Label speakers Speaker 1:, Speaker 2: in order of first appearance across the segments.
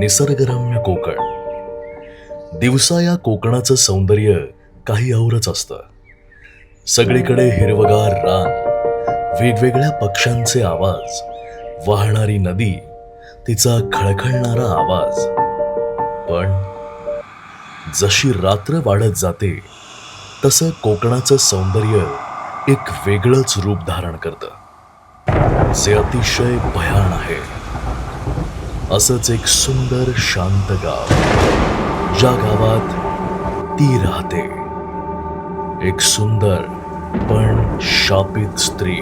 Speaker 1: निसर्गरम्य कोकण. दिवसा या कोकणाचं सौंदर्य काही औरच असतं. सगळीकडे हिरवगार रान, वेगवेगळ्या पक्ष्यांचे आवाज, वाहणारी नदी, तिचा खळखळणारा आवाज. पण जशी रात्र वाढत जाते तसं कोकणाचं सौंदर्य एक वेगळंच रूप धारण करतं, जे अतिशय भयान आहे. असंच एक सुंदर शांत गाव, ज्या गावात ती राहते, एक सुंदर पण शापित स्त्री,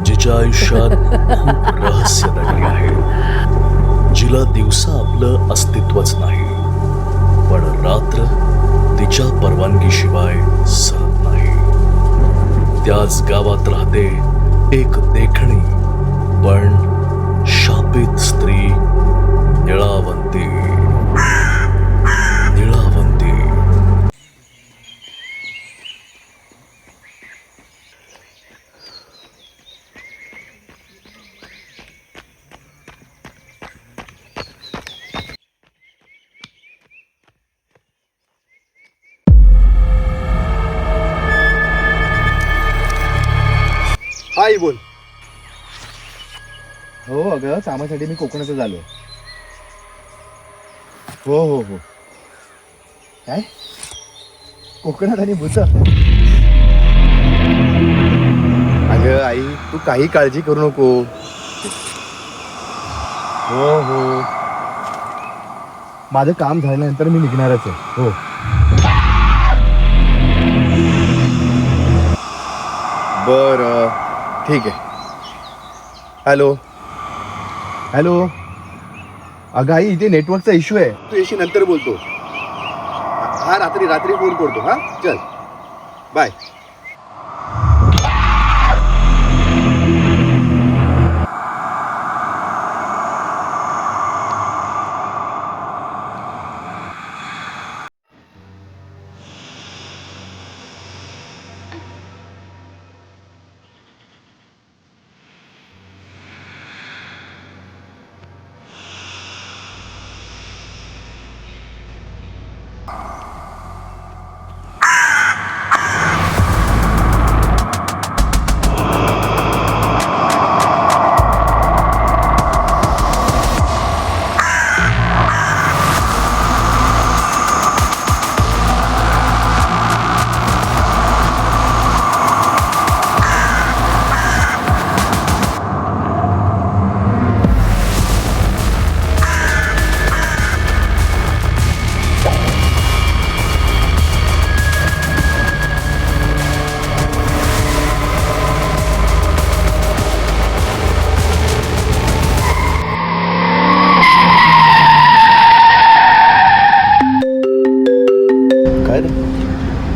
Speaker 1: जिच्या आयुष्यात खूप रहस्य दडले आहे. जिला दिवसा आपलं अस्तित्वच नाही, पण रात्र तिच्या परवानगीशिवाय सरत नाही. त्याच गावात राहते एक देखणी पण शापित स्त्री, निळावंती. निळावंती.
Speaker 2: आई बोल.
Speaker 3: हो अगं, कामासाठी मी कोकणातच आलोय. हो हो हो. काय कोकणात आणि भूत? अगं आई, तू काही काळजी करू नको. हो हो, माझं काम झाल्यानंतर मी निघणारच आहे. हो. बरं, ठीक आहे. Hello hello. अगं आई, इथे नेटवर्कचा इश्यू आहे. तू येशी नंतर बोलतो. हा, रात्री फोन करतो. हा, चल बाय.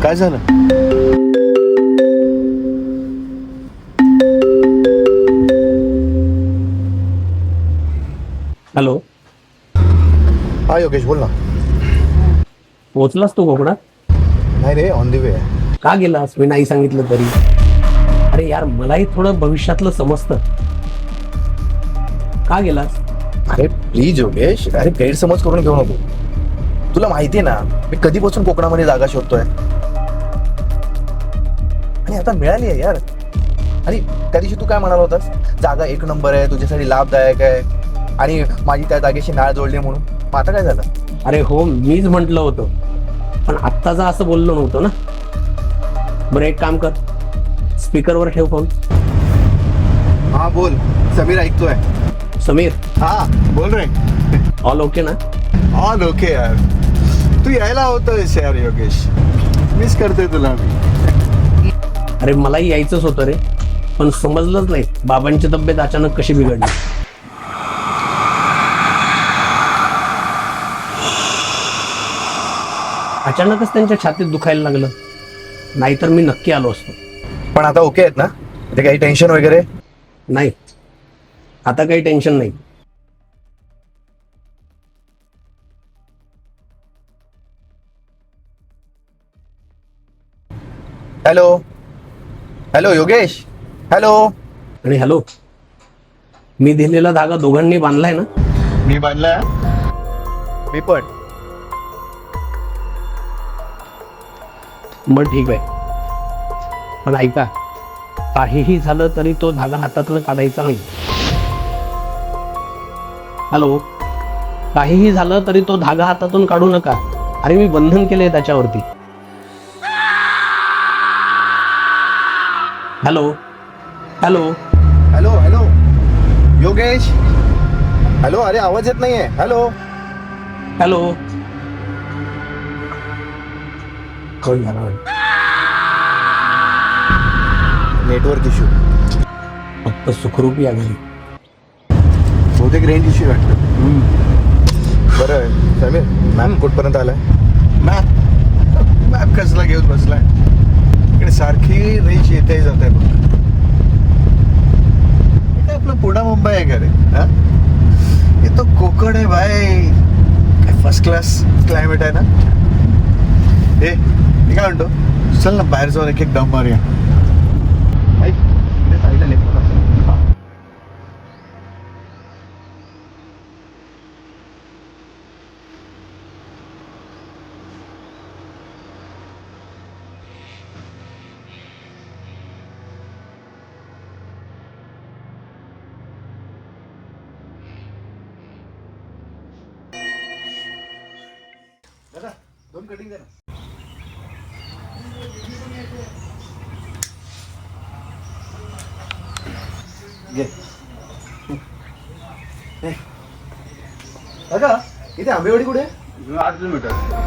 Speaker 3: काय झालं?
Speaker 4: हॅलो.
Speaker 3: हा योगेश, बोल ना.
Speaker 4: पोहोचलास तू कोकणात?
Speaker 3: नाही रे, ऑन द वे आहे.
Speaker 4: का गेलास मी नाही सांगितलं तरी? अरे यार, मलाही थोडं भविष्यातलं समजतं. का गेलास?
Speaker 3: अरे प्लीज योगेश, अरे गैरसमज करून घेऊ नको. तुला माहिती आहे ना, मी कधीपासून कोकणामध्ये जागा शोधतोय आणि आता मिळाली आहे यार. आणि त्या दिवशी तू काय म्हणाला होतास, जागा एक नंबर आहे, तुझ्यासाठी लाभदायक आहे आणि माझी त्या जागेशी नाळ जोडली म्हणून. मग आता काय झालं?
Speaker 4: अरे हो, मीच म्हटलं होतं, पण आत्ताचा असं बोललो नव्हतो ना. बरं एक काम कर, स्पीकरवर ठेव फोन.
Speaker 3: हा बोल, समीर ऐकतोय.
Speaker 4: समीर,
Speaker 3: हा बोल रे.
Speaker 4: ऑल ओके ना?
Speaker 2: ऑल ओके यार. तू यायला होतोयस यार योगेश, मिस करते तुला मी.
Speaker 4: अरे मलाही यायचंच होतं रे, पण समजलंच नाही बाबांची तब्येत अचानक कशी बिघडली. अचानकच त्यांच्या छातीत दुखायला लागलं, नाहीतर मी नक्की आलो असतो.
Speaker 3: पण आता ओके आहेत ना? ते काही टेन्शन वगैरे
Speaker 4: नाही, आता काही टेन्शन नाही.
Speaker 3: Hello hello Yogesh, hello.
Speaker 4: आणि हॅलो, मी दिलेला धागा दोघांनी बांधलाय ना?
Speaker 2: मी बांधलाय.
Speaker 3: मी पण.
Speaker 4: बरं ठीक आहे, पण ऐका, काहीही झालं तरी तो धागा हातातून काढायचा नाही. हॅलो, काहीही झालं तरी तो धागा हातातून काढू नका. अरे मी बंधन केलंय त्याच्यावरती. Hello hello
Speaker 3: hello hello Yogesh, hello. अरे आवाज येत नाहीये. हॅलो.
Speaker 4: हॅलो. कोण झाला?
Speaker 3: Network issue.
Speaker 4: फक्त सुखरूप या घरी.
Speaker 3: बहुतेक रेंज इश्यू वाटतं. बरं समीर, मॅम कुठपर्यंत आलाय?
Speaker 2: मॅप कसला घेऊन बसलाय? इकडे सारखी रेंज येते जात आहे बघ. हे काय आपलं पुणे मुंबई आहे का रे? हा, हे तो कोकण आहे भाई. काय फर्स्ट क्लास क्लायमेट आहे ना. हे मी काय म्हणतो, चल ना बाहेर जाऊन एक दम मारूया. दोन कटिंग द्या. घे.
Speaker 3: अगं इथे आंबेवाडी कुठे?
Speaker 2: 8 किलोमीटर.